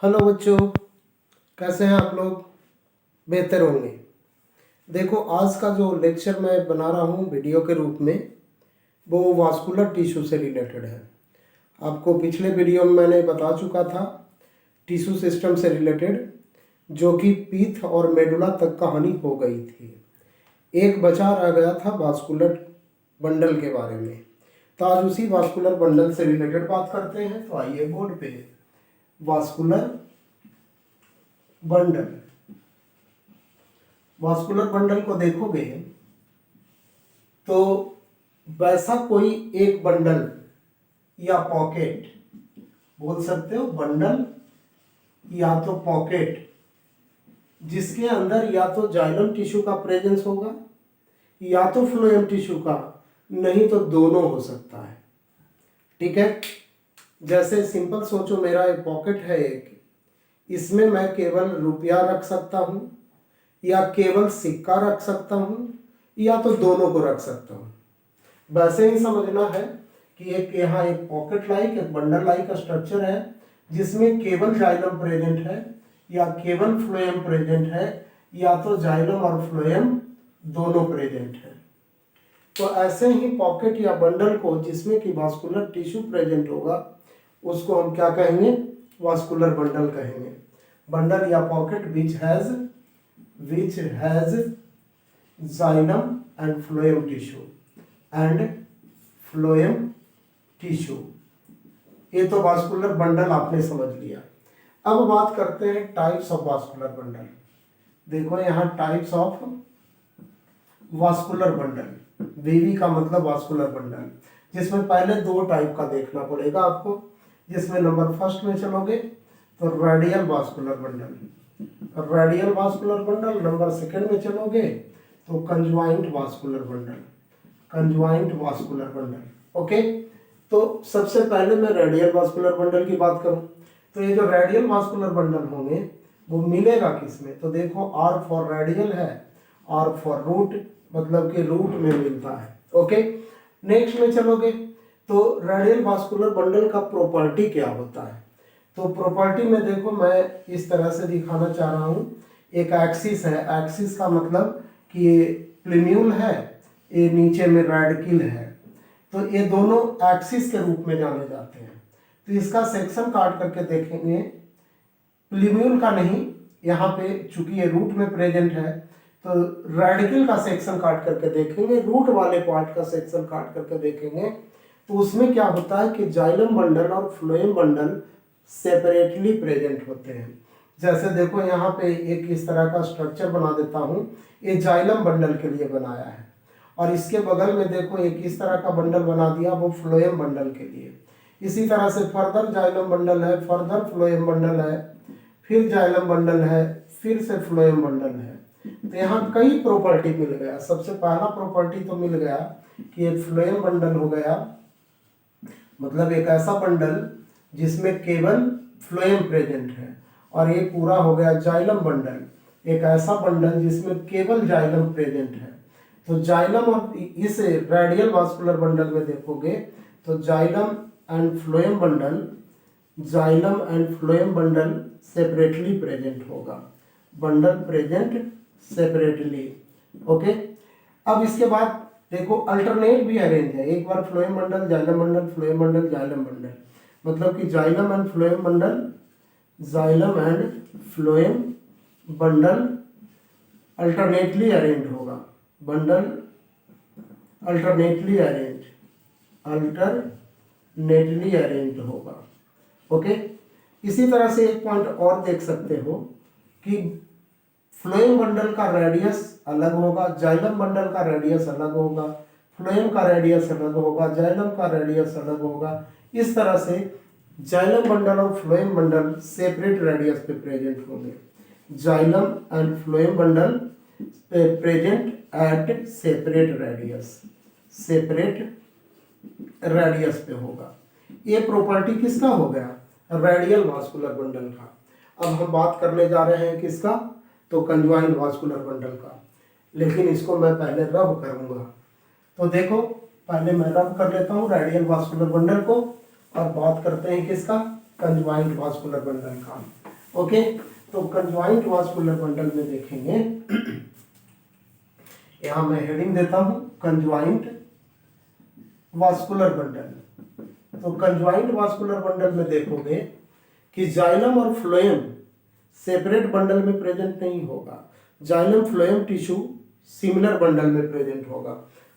Hello बच्चों, कैसे हैं आप लोग? बेहतर होंगे। देखो, आज का जो लेक्चर मैं बना रहा हूँ वीडियो के रूप में, वो वास्कुलर टिश्यू से रिलेटेड है। आपको पिछले वीडियो में मैंने बता चुका था टिश्यू सिस्टम से रिलेटेड, जो कि पीथ और मेडुला तक कहानी हो गई थी। एक बचा रह गया था वास्कुलर बंडल के बारे में। तो आज उसी वास्कुलर बंडल से रिलेटेड बात करते हैं। तो आइए बोर्ड पे वास्कुलर बंडल। वास्कुलर बंडल को देखोगे तो वैसा कोई एक बंडल या पॉकेट, बोल सकते हो बंडल या तो पॉकेट, जिसके अंदर या तो जाइलम टिश्यू का प्रेजेंस होगा या तो फ्लोएम टिश्यू का, नहीं तो दोनों हो सकता है। ठीक है, जैसे सिंपल सोचो, मेरा एक पॉकेट है एक, इसमें मैं केवल रुपया रख सकता हूँ या केवल सिक्का रख सकता हूँ या तो दोनों को रख सकता हूँ। वैसे ही समझना है कि एक यहाँ एक पॉकेट लाइक, एक बंडल लाइक स्ट्रक्चर है जिसमें केवल जाइलम प्रेजेंट है या केवल फ्लोएम प्रेजेंट है या तो जाइलम और फ्लोएम दोनों प्रेजेंट है। तो ऐसे ही पॉकेट या बंडल को जिसमें कि वास्कुलर टिश्यू प्रेजेंट होगा, उसको हम क्या कहेंगे? वास्कुलर बंडल कहेंगे। बंडल या pocket which has xylem and phloem tissue। ये तो वास्कुलर बंडल आपने समझ लिया। अब बात करते हैं टाइप्स ऑफ वास्कुलर बंडल। देखो यहाँ टाइप्स ऑफ वास्कुलर बंडल, वीवी का मतलब वास्कुलर बंडल, जिसमें पहले दो टाइप का देखना पड़ेगा आपको। जिसमें नंबर फर्स्ट में चलोगे तो radial vascular bundle, radial vascular bundle. Number second में चलोगे तो conjoint vascular bundle, conjoint vascular bundle. Okay, तो सबसे पहले मैं रेडियल वास्कुलर बंडल की बात करूं तो ये जो रेडियल वास्कुलर बंडल होंगे वो मिलेगा किसमें? तो देखो, आर फॉर रेडियल है, आर फॉर रूट, मतलब कि रूट में मिलता है। ओके, नेक्स्ट में चलोगे तो रेडियल वास्कुलर बंडल का प्रॉपर्टी क्या होता है? तो प्रॉपर्टी में देखो, मैं इस तरह से दिखाना चाह रहा हूँ। एक एक्सिस है, एक्सिस का मतलब कि ये प्लिम्यूल है, ये नीचे में रेडिकल है, तो ये दोनों एक्सिस के रूप में जाने जाते हैं। तो इसका सेक्शन काट करके देखेंगे, प्लिम्यूल का नहीं, यहाँ पे चूंकि ये रूट में प्रेजेंट है तो रेडिकल का सेक्शन काट करके देखेंगे, रूट वाले पार्ट का सेक्शन काट करके देखेंगे, तो उसमें क्या होता है कि जाइलम बंडल और फ्लोएम बंडल सेपरेटली प्रेजेंट होते हैं। जैसे देखो, यहाँ पे एक इस तरह का स्ट्रक्चर बना देता हूँ, ये जाइलम बंडल के लिए बनाया है, और इसके बगल में देखो एक इस तरह का बंडल बना दिया, वो फ्लोएम बंडल के लिए। इसी तरह से फर्दर जाइलम बंडल है, फर्दर फ्लोएम बंडल है, फिर जाइलम बंडल है, फिर से फ्लोएम बंडल है। तो यहाँ कई प्रॉपर्टी मिल गया। सबसे पहला प्रॉपर्टी तो मिल गया कि ये फ्लोएम बंडल हो गया, मतलब एक ऐसा बंडल जिसमें केवल फ्लोएम प्रेजेंट है, और ये पूरा हो गया जाइलम बंडल, एक ऐसा बंडल जिसमें केवल जाइलम प्रेजेंट है। तो जाइलम और इस रेडियल वास्कुलर बंडल में देखोगे तो xylem and phloem bundle, xylem and phloem bundle separately present होगा, बंडल प्रेजेंट सेपरेटली। ओके, अब इसके बाद देखो अल्टरनेट भी अरेंज है, एक बार phloem bundle, xylem bundle, phloem bundle, xylem bundle, मतलब कि xylem and phloem bundle, xylem and phloem bundle alternately arrange होगा, bundle alternately arrange, alternately arrange होगा। ओके, इसी तरह से एक पॉइंट और देख सकते हो कि फ्लोएम बंडल का रेडियस अलग होगा, जाइलम बंडल का रेडियस अलग होगा, फ्लोएम का रेडियस अलग होगा, जाइलम का रेडियस अलग होगा। इस तरह से जाइलम बंडल और फ्लोएम बंडल सेपरेट रेडियस पे प्रेजेंट होंगे, xylem and phloem bundle present at separate radius, separate radius पे होगा। ये प्रॉपर्टी किसका हो गया? रेडियल वास्कुलर बंडल का। अब हम बात करने जा रहे हैं किसका? तो कंज्वाइंट वास्कुलर बंडल का, लेकिन इसको मैं पहले रब करूंगा। तो देखो, पहले मैं रब कर लेता हूँ रेडियल वास्कुलर बंडल को, और बात करते हैं किसका? कंज्वाइंट वास्कुलर बंडल का। ओके, तो कंजॉइंट वास्कुलर बंडल में देखेंगे, यहां मैं हेडिंग देता हूं कंजॉइंट वास्कुलर बंडल। तो कंजॉइंट वास्कुलर बंडल में देखोगे कि जाइलम और फ्लोएम सेपरेट बंडल में प्रेजेंट नहीं होगा, xylem phloem tissue similar bundle में प्रेजेंट होगा।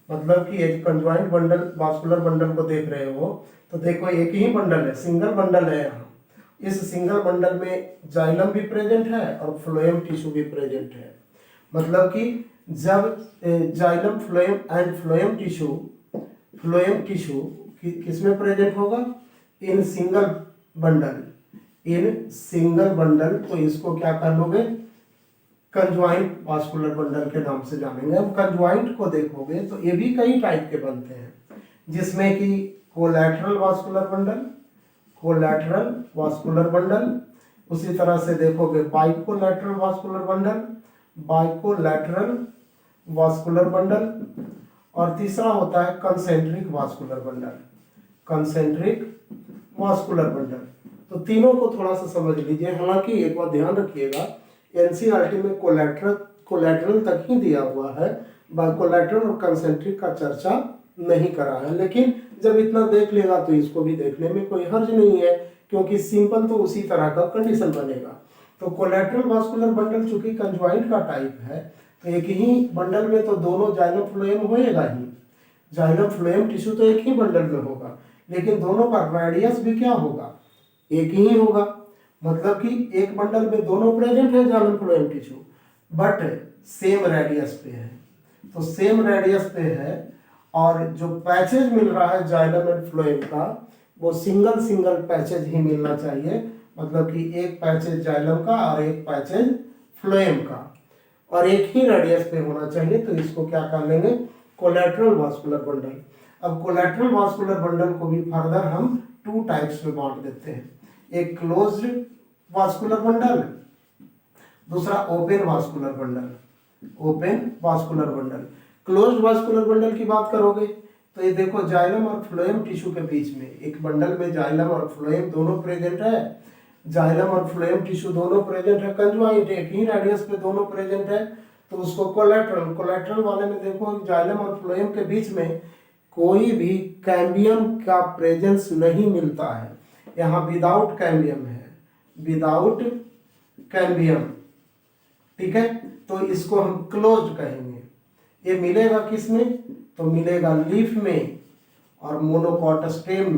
मतलब कि एक कंजॉइंट बंडल वास्कुलर बंडल को देख रहे हो तो देखो एक ही बंडल है, सिंगल बंडल है यहाँ। इस सिंगल बंडल में जाइलम भी प्रेजेंट है और फ्लोएम टिश्यू भी प्रेजेंट है। मतलब कि जब xylem phloem and phloem tissue किसमें प्रेजेंट होगा, इन सिंगल बंडल, तो इसको क्या कर लोगे, कंजॉइंट वास्कुलर बंडल के नाम से जानेंगे। अब कंजॉइंट को देखोगे तो ये भी कई टाइप के बनते हैं, जिसमें कि कोलैटरल वास्कुलर बंडल, उसी तरह से देखोगे बाइकोलैटरल वास्कुलर बंडल, और तीसरा होता है कंसेंट्रिक वास्कुलर बंडल। तो तीनों को थोड़ा सा समझ लीजिए। हालांकि एक बात ध्यान रखिएगा, एनसीईआरटी में कोलैटरल तक ही दिया हुआ है, बाइकोलैटरल और कंसेंट्रिक का चर्चा नहीं करा है, लेकिन जब इतना देख लेगा तो इसको भी देखने में कोई हर्ज नहीं है, क्योंकि सिंपल तो उसी तरह का कंडीशन बनेगा। तो कोलैटरल वास्कुलर बंडल चूंकि कंजॉइंट का टाइप है, तो एक ही बंडल में तो दोनों जाइलम फ्लोएम होएगा ही, जाइलम फ्लोएम टिश्यू तो एक ही बंडल में होगा, लेकिन दोनों का रेडियस भी क्या होगा, एक ही होगा। मतलब कि एक बंडल में दोनों प्रेजेंट है xylem phloem tissue, but same radius पे है। तो सेम रेडियस पे है, और जो पैचेज मिल रहा है जाइलम एंड फ्लोएम का, वो सिंगल पैचेज ही मिलना चाहिए। मतलब कि एक पैचेज जाइलम का और एक पैचेज फ्लोएम का, और एक ही रेडियस पे होना चाहिए। तो इसको क्या कर लेंगे, कोलैटरल वास्कुलर बंडल। अब कोलैटरल वास्कुलर बंडल को भी फर्दर हम 2 टाइप्स में बांट देते हैं, एक क्लोज्ड वास्कुलर बंडल, दूसरा open vascular bundle. Closed vascular bundle की बात करोगे तो ये देखो जाइलम और फ्लोएम टिश्यू के बीच में एक बंडल में जाइलम और फ्लोएम दोनों प्रेजेंट है, जाइलम और फ्लोएम टिश्यू दोनों प्रेजेंट है, कंजॉइंट एक ही रेडियस पे दोनों प्रेजेंट है, तो उसको कोलैटरल वाले में देखो जाइलम और फ्लोएम के बीच में कोई भी कैम्बियम का प्रेजेंस नहीं मिलता है, यहाँ विदाउट कैम्बियम, ठीक है। तो इसको हम क्लोज्ड कहेंगे। ये मिलेगा किसमें, तो मिलेगा लीफ में और मोनोकॉट स्टेम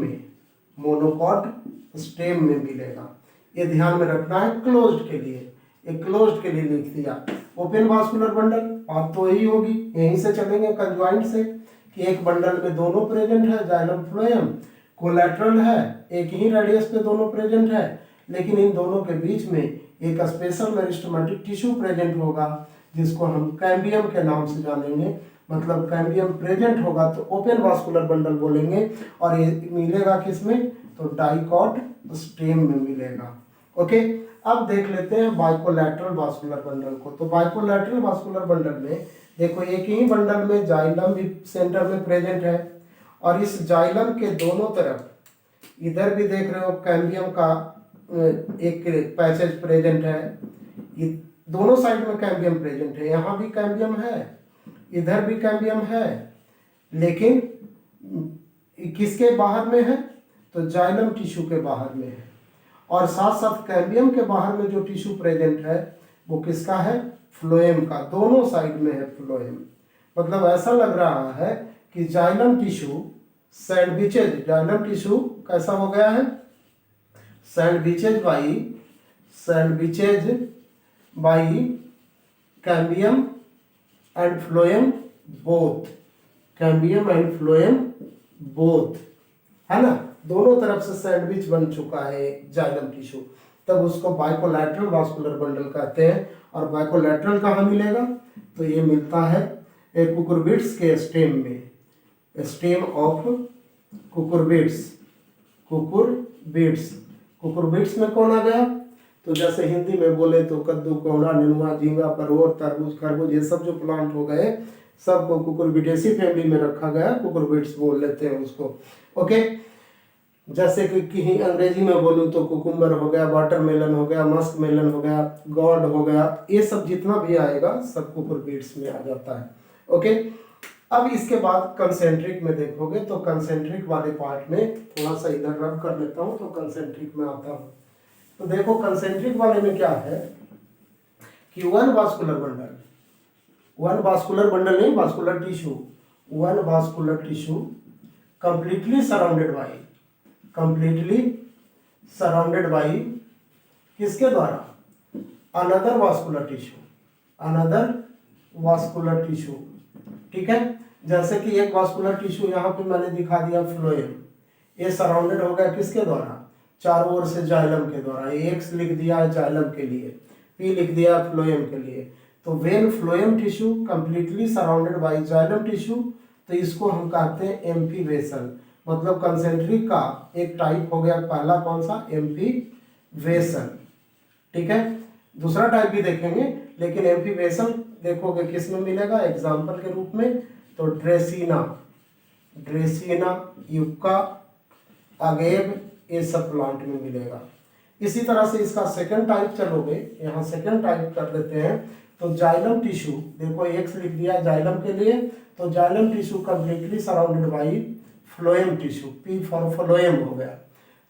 में मिलेगा। ये ध्यान में रखना है क्लोज्ड के लिए, एक क्लोज्ड के लिए लिख दिया। ओपन वास्कुलर बंडल बात तो यही होगी, यहीं से चलेंगे कंजॉइंट से, कि एक बंडल में दोनों प्रेजेंट है जाइलम फ्लोएम, कोलैटरल है, एक ही रेडियस पे दोनों प्रेजेंट है, लेकिन इन दोनों के बीच में एक स्पेशल मेरिस्टेमेटिक टिश्यू प्रेजेंट होगा, जिसको हम कैम्बियम के नाम से जानेंगे। मतलब कैम्बियम प्रेजेंट होगा तो ओपन वास्कुलर बंडल बोलेंगे, और ये मिलेगा किसमें, तो डाइकॉट स्टेम में मिलेगा। ओके, अब देख लेते हैं बाइकोलैटरल वास्कुलर बंडल को। तो बाइकोलैटरल वास्कुलर बंडल में देखो एक ही बंडल में जाइलम भी सेंटर में प्रेजेंट है, और इस जाइलम के दोनों तरफ इधर भी देख रहे हो कैम्बियम का एक पैसेज प्रेजेंट है, ये दोनों साइड में कैम्बियम प्रेजेंट है, यहाँ भी कैम्बियम है, इधर भी कैम्बियम है, लेकिन किसके बाहर में है, तो जाइलम टिश्यू के बाहर में है। और साथ साथ कैम्बियम के बाहर में जो टिश्यू प्रेजेंट है वो किसका है, फ्लोएम का, दोनों साइड में है फ्लोएम। मतलब ऐसा लग रहा है कि जाइलम टिश्यू कैसा हो गया है, sandwiches by cambium and phloem both, है ना, दोनों तरफ से सैंडविच बन चुका है जाइलम टिश्यू, तब उसको बाइकोलैटरल वास्कुलर बंडल कहते हैं। और बाइकोलैटरल कहाँ मिलेगा, तो ये मिलता है कुकुरबिट्स के स्टेम ऑफ कुकुरबिट्स में कौन आ गया, तो जैसे हिंदी में बोले तो कद्दू, कोहड़ा, नेनुआ, झींगा, परवल, तरबूज, खरबूज, ये सब जो प्लांट हो गए सबको कुकुरबिटेसी फैमिली में रखा गया, कुकुरबिट्स बोल लेते हैं उसको। ओके, जैसे कि कहीं अंग्रेजी में बोलूँ तो कुकुम्बर हो गया, वाटरमेलन हो गया, मस्क मेलन हो गया, गॉड हो गया, ये सब जितना भी आएगा सब कुकुरबिट्स में आ जाता है। ओके, अब इसके बाद कंसेंट्रिक में देखोगे तो कंसेंट्रिक वाले पार्ट में थोड़ा सा इधर रब कर लेता हूँ तो कंसेंट्रिक में आता हूँ। तो देखो कंसेंट्रिक वाले में क्या है कि वन वास्कुलर बंडल नहीं, vascular tissue, one vascular tissue completely surrounded by किसके द्वारा, अनदर वास्कुलर टिश्यू। ठीक है, जैसे कि एक वास्कुलर टिश्यू यहाँ पे मैंने दिखा दिया फ्लोएम, ये सराउंडेड हो गया किसके द्वारा, चारों ओर से जाइलम के द्वारा। एक्स लिख दिया है जाइलम के लिए, पी लिख दिया फ्लोएम के लिए। तो when phloem tissue completely surrounded by xylem tissue, तो इसको हम कहते हैं एम्फी वेसल। मतलब कंसेंट्रिक का एक टाइप हो गया पहला, कौन सा, एम्फी वेसल। ठीक है, दूसरा टाइप भी देखेंगे, लेकिन एम्फी वेसल देखोगे किस में मिलेगा एग्जाम्पल के रूप में, तो ड्रेसिना, युक्का, अगेब, ये सब प्लांट में मिलेगा। इसी तरह से इसका सेकंड टाइप चलोगे, यहाँ सेकंड टाइप कर देते हैं, तो जाइलम टिश्यू, देखो एक्स लिख दिया जाइलम के लिए, तो xylem tissue completely surrounded by phloem tissue, P for phloem हो गया,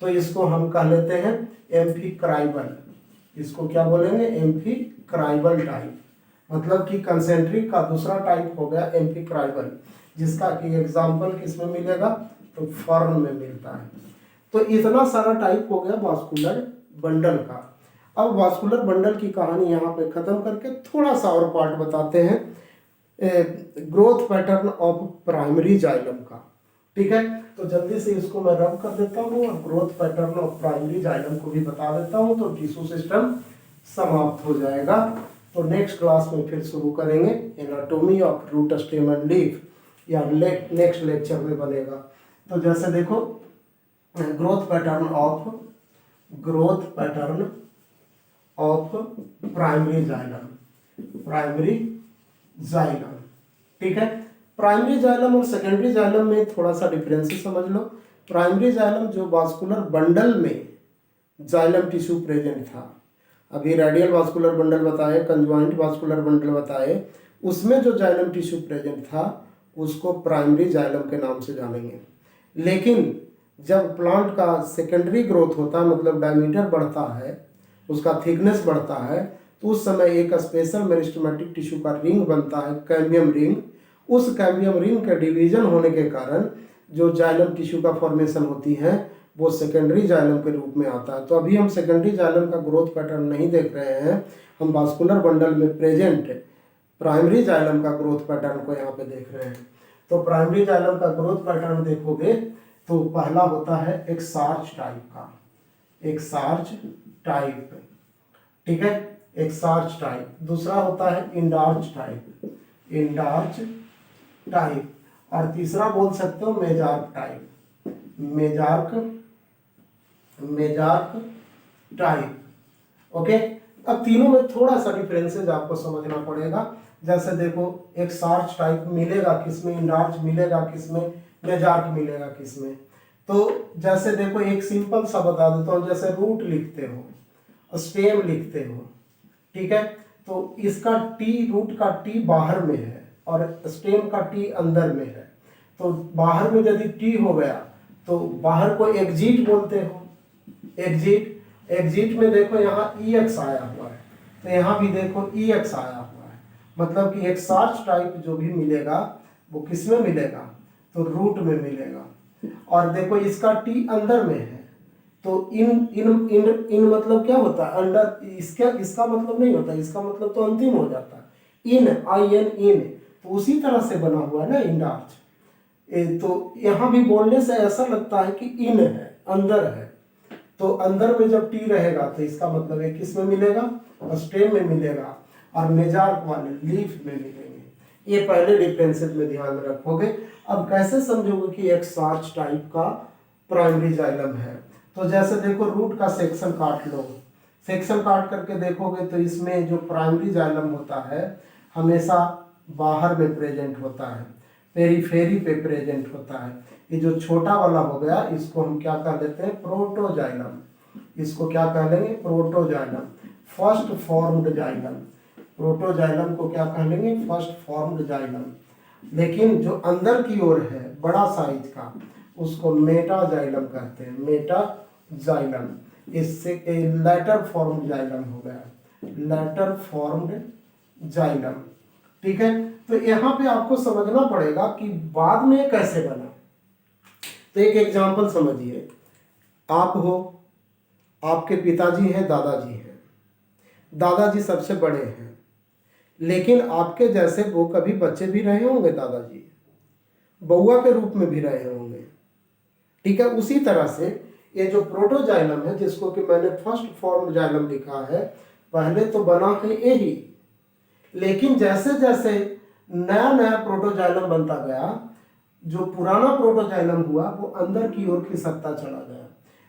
तो इसको हम कह लेते हैं एम्फीक्राइबल। इसको क्या बोलेंगे, एम्फीक्राइबल टाइप। मतलब कि कंसेंट्रिक का दूसरा टाइप हो गया एम्फीक्राइबल, जिसका कि एग्जाम्पल किसमें मिलेगा, तो फर्न में मिलता है। तो इतना सारा टाइप हो गया वास्कुलर बंडल का। अब वास्कुलर बंडल की कहानी यहाँ पे खत्म करके थोड़ा सा और पार्ट बताते हैं growth pattern of primary xylem का। ठीक है, तो जल्दी से इसको मैं रब कर देता हूँ और growth pattern of primary xylem को भी बता देता हूँ, तो टिश्यू सिस्टम समाप्त हो जाएगा। तो नेक्स्ट क्लास में फिर शुरू करेंगे anatomy of root stem and leaf, या नेक्स्ट लेक्चर में बनेगा। तो जैसे देखो growth pattern of primary xylem. ठीक है, प्राइमरी जाइलम और सेकेंडरी जाइलम में थोड़ा सा डिफरेंस समझ लो। प्राइमरी जाइलम जो वास्कुलर बंडल में जाइलम टिश्यू प्रेजेंट था, अभी रेडियल वास्कुलर बंडल बताए, कंजॉइंट वास्कुलर बंडल बताए, उसमें जो जाइलम टिश्यू प्रेजेंट था उसको प्राइमरी जाइलम के नाम से जानेंगे। लेकिन जब प्लांट का सेकेंडरी ग्रोथ होता है, मतलब डायमीटर बढ़ता है, उसका थिकनेस बढ़ता है, तो उस समय एक स्पेशल मेरिस्टेमेटिक टिश्यू का रिंग बनता है, कैम्बियम रिंग। उस कैम्बियम रिंग के डिवीजन होने के कारण जो जाइलम टिश्यू का फॉर्मेशन होती है वो सेकेंडरी जाइलम के रूप में आता है। तो अभी हम सेकेंडरी जाइलम का ग्रोथ पैटर्न नहीं देख रहे हैं, हम वास्कुलर बंडल में प्रेजेंट प्राइमरी जाइलम का ग्रोथ पैटर्न को यहाँ पे देख रहे हैं। तो प्राइमरी जाइलम का ग्रोथ पैटर्न देखोगे तो पहला होता है एक सार्च टाइप, ठीक है, एक सार्च टाइप। दूसरा होता है इंडार्च टाइप, और तीसरा बोल सकते हो मेजार्क टाइप। ओके, अब तीनों में थोड़ा सा डिफरेंसेस आपको समझना पड़ेगा। जैसे देखो एक सार्च टाइप मिलेगा किसमें, इंडार्च मिलेगा किसमें, मेजार्क मिलेगा किसमें। तो जैसे देखो एक सिंपल सा बता देता हूँ, जैसे रूट लिखते हो, स्टेम लिखते हो, ठीक है, तो इसका टी, रूट का टी बाहर में है और स्टेम का टी अंदर में है। तो बाहर में यदि टी हो गया तो बाहर को एग्जिट बोलते हो, एग्जिट में देखो यहाँ ई एक्स आया हुआ है, तो यहाँ भी देखो ई एक्स आया हुआ है। मतलब कि एक सार्च टाइप जो भी मिलेगा वो किस में मिलेगा, तो रूट में मिलेगा। और देखो इसका टी अंदर में है, तो इन मतलब क्या होता है, अंडर, इसका मतलब नहीं होता, इसका मतलब तो अंतिम हो जाता है, इन, इन, तो उसी तरह से बना हुआ है ना इंडार्च। तो यहाँ भी बोलने से ऐसा लगता है कि इन है, अंदर है। तो अंदर में जब टी रहेगा तो इसका मतलब है किस में मिलेगा, स्टेम में मिलेगा, और मेजार्क वाले लीफ में मिलेंगे। ये पहले डिफरेंसेस में ध्यान रखोगे। अब कैसे समझोगे कि एक सार्च टाइप का प्राइमरी जाइलम है, तो जैसे देखो रूट का सेक्शन काट लो, सेक्शन काट करके देखोगे तो इसमें जो प्राइमरी जाइलम होता है हमेशा बाहर में प्रेजेंट होता है, पेरीफेरी पे प्रेजेंट होता है। ये जो छोटा वाला हो गया इसको हम क्या कह लेते हैं, प्रोटोजाइलम। इसको क्या कह लेंगे, protoxylem, first formed xylem. Protoxylem को क्या कह लेंगे, फर्स्ट फॉर्म्ड जाइलम। लेकिन जो अंदर की ओर है बड़ा साइज का उसको मेटाजाइलम कहते हैं, मेटाजाइलम। इससे लेटर फॉर्म्ड जाइलम हो गया, लेटर फॉर्म्ड जाइलम। ठीक है, तो यहाँ पे आपको समझना पड़ेगा कि बाद में कैसे बना। तो एक एग्जांपल समझिए, आप हो, आपके पिताजी हैं, दादाजी हैं, दादाजी सबसे बड़े हैं, लेकिन आपके जैसे वो कभी बच्चे भी रहे होंगे, दादाजी बउआ के रूप में भी रहे होंगे। ठीक है, उसी तरह से ये जो प्रोटोजाइलम है जिसको कि मैंने फर्स्ट फॉर्म जाइलम लिखा है, पहले तो बना है यही, लेकिन जैसे जैसे नया नया प्रोटोजाइलम बनता गया, जो पुराना प्रोटोजाइलम हुआ वो अंदर की ओर खिसकता चला गया।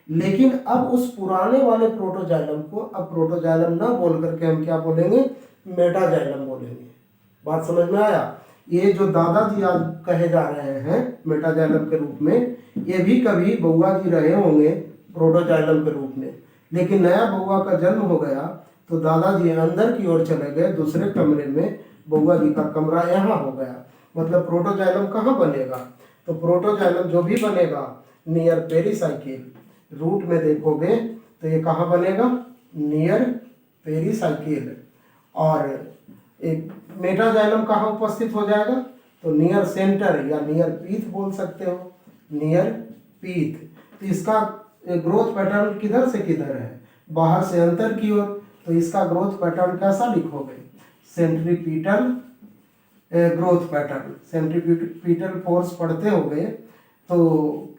लेकिन अब उस पुराने वाले प्रोटोजाइलम को अब प्रोटोजाइलम ना बोल करके हम क्या बोलेंगे, मेटाजाइलम बोलेंगे। बात समझ में आया। ये जो दादाजी आज कहे जा रहे हैं मेटाजाइलम के रूप में, ये भी कभी बउआ जी रहे होंगे प्रोटोजाइलम के रूप में, लेकिन नया बउआ का जन्म हो गया तो दादाजी अंदर की ओर चले गए दूसरे कमरे में, बउआ जी का कमरा यहाँ हो गया। मतलब प्रोटोजाइलम कहाँ बनेगा, तो प्रोटोजाइलम जो भी बनेगा नियर पेरिसाइकिल, रूट में देखोगे तो ये कहाँ बनेगा, नियर पेरिसाइकिल। और एक मेटाजाइलम कहाँ उपस्थित हो जाएगा, तो नियर सेंटर या नियर पीथ बोल सकते हो, नियर पीथ। तो इसका ग्रोथ पैटर्न किधर से किधर है, बाहर से अंदर की ओर। तो इसका ग्रोथ पैटर्न कैसा लिखोगे, centripetal growth pattern. Centripetal force पढ़ते होगे तो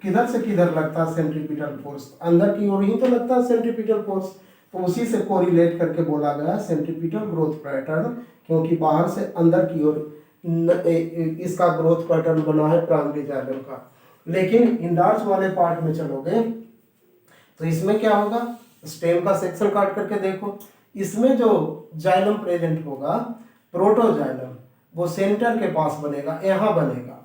किधर से किधर लगता है सेंट्रीपिटल फोर्स, अंदर की ओर ही तो लगता है सेंट्रीपिटल फोर्स। तो उसी से कोरिलेट करके बोला गया सेंट्रीपिटल ग्रोथ पैटर्न, क्योंकि बाहर से अंदर की ओर इसका ग्रोथ पैटर्न बना है प्राइमरी जाइलम का। लेकिन इंडार्स वाले पार्ट में चलोगे तो इसमें क्या होगा, स्टेम का सेक्शन काट करके देखो, इसमें जो जाइलम प्रेजेंट होगा प्रोटोजाइलम, वो सेंटर के पास बनेगा, यहाँ बनेगा।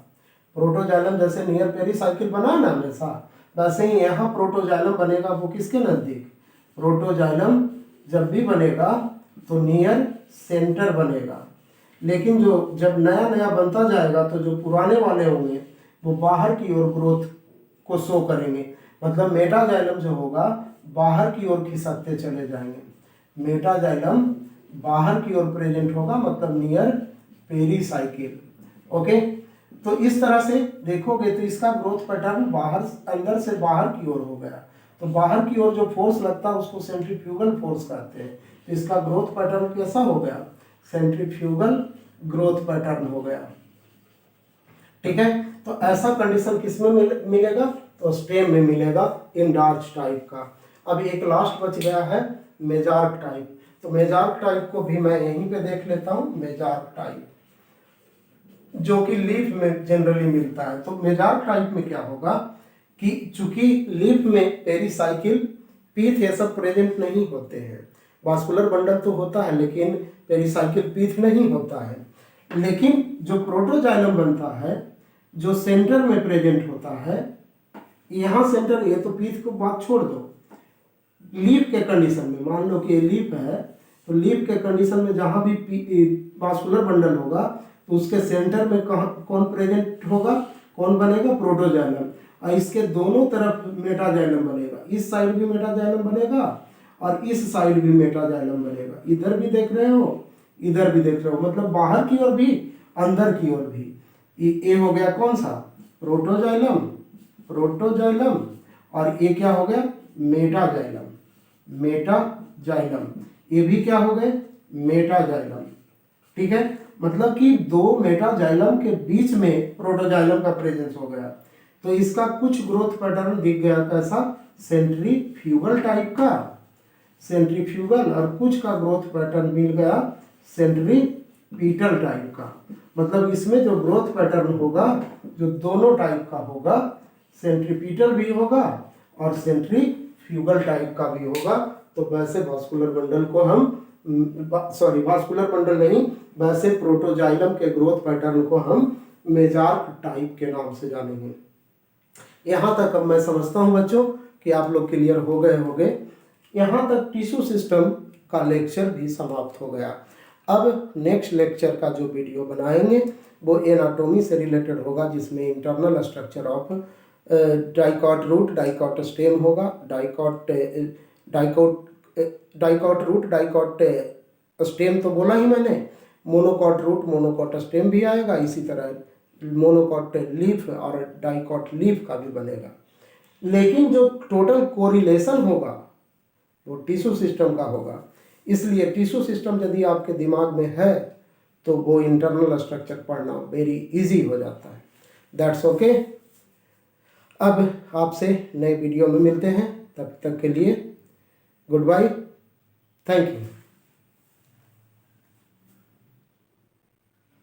प्रोटोजाइलम जैसे नियर पेरिसाइकिल बना है ना हमेशा, वैसे ही यहाँ प्रोटोजाइलम बनेगा, वो किसके नज़दीक, प्रोटोजाइलम जब भी बनेगा तो नियर सेंटर बनेगा। लेकिन जो जब नया नया बनता जाएगा तो जो पुराने वाले होंगे वो बाहर की ओर ग्रोथ को शो करेंगे। मतलब मेटाजाइलम जो होगा बाहर की ओर खिसकते चले जाएंगे, मेटाजाइलम बाहर की ओर प्रेजेंट होगा, मतलब नियर पेरिसाइकिल। ओके, तो इस तरह से देखोगे तो इसका ग्रोथ पैटर्न बाहर अंदर से बाहर की ओर हो गया। तो बाहर की ओर जो फोर्स लगता है उसको सेंट्रीफ्यूगल फोर्स कहते हैं। तो इसका ग्रोथ पैटर्न कैसा हो गया, सेंट्रीफ्यूगल ग्रोथ पैटर्न हो गया। ठीक है, तो ऐसा कंडीशन किस में मिलेगा, तो स्टेम में मिलेगा, इंडार्च टाइप का। अब एक लास्ट बच गया है मेजार्क टाइप। तो मेजार्क टाइप को भी मैं यहीं पे देख लेता हूँ, मेजार्क टाइप जो कि लीफ में जनरली मिलता है। तो मेजार्क टाइप में क्या होगा कि चूंकि लीफ में पेरिसाइकिल, पीथ ये सब प्रेजेंट नहीं होते हैं, वास्कुलर बंडल तो होता है लेकिन पेरिसाइकिल पीथ नहीं होता है। लेकिन जो प्रोटोजाइलम बनता है जो सेंटर में प्रेजेंट होता है, यहाँ सेंटर, ये तो पीथ को बात छोड़ दो, लीफ के कंडीशन में मान लो कि ये लीफ है, तो लीफ के कंडीशन में जहाँ भी वास्कुलर बंडल होगा तो उसके सेंटर में कौन प्रेजेंट होगा, कौन बनेगा, प्रोटोजाइलम। और इसके दोनों तरफ मेटाजाइलम बनेगा, इस साइड भी मेटाजाइलम बनेगा और इस साइड भी मेटाजाइलम बनेगा। इधर भी देख रहे हो, इधर भी देख रहे हो, मतलब बाहर की ओर भी अंदर की ओर भी। ये हो गया कौन सा, प्रोटोजाइलम, प्रोटोजाइलम। और ये क्या हो गया, मेटाजाइलम, मेटाजाइलम। ये भी क्या हो गए, मेटाजाइलम। ठीक है, मतलब कि दो मेटाजाइलम के बीच में प्रोटोजाइलम का प्रेजेंस हो गया। तो इसका कुछ ग्रोथ पैटर्न दिख गया कैसा, सेंट्रीफ्यूगल टाइप का, सेंट्रीफ्यूगल, और कुछ का ग्रोथ पैटर्न मिल गया सेंट्रीपिटल टाइप का। मतलब इसमें जो ग्रोथ पैटर्न होगा जो दोनों टाइप का होगा, सेंट्रीपिटल भी होगा और सेंट्रीफ्यूगल टाइप का भी होगा। तो वैसे वास्कुलर बंडल को हम वास्कुलर बंडल नहीं, वैसे प्रोटोजाइलम के ग्रोथ पैटर्न को हम मेजार्क टाइप के नाम से जानेंगे। यहाँ तक अब मैं समझता हूँ बच्चों कि आप लोग क्लियर हो गए होंगे। यहाँ तक टिश्यू सिस्टम का लेक्चर भी समाप्त हो गया। अब नेक्स्ट लेक्चर का जो वीडियो बनाएंगे वो एनाटॉमी से रिलेटेड होगा, जिसमें internal structure of dicot root dicot stem होगा, डाइकॉट रूट डाइकॉट स्टेम तो बोला ही मैंने, मोनोकॉट रूट मोनोकॉट स्टेम भी आएगा, इसी तरह मोनोकॉट लीफ और डाइकॉट लीफ का भी बनेगा। लेकिन जो टोटल कोरिलेशन होगा वो टिश्यू सिस्टम का होगा। इसलिए टिश्यू सिस्टम यदि आपके दिमाग में है तो वो इंटरनल स्ट्रक्चर पढ़ना वेरी इजी हो जाता है। That's okay. अब आपसे नए वीडियो में मिलते हैं, तब तक के लिए गुड बाय, थैंक यू।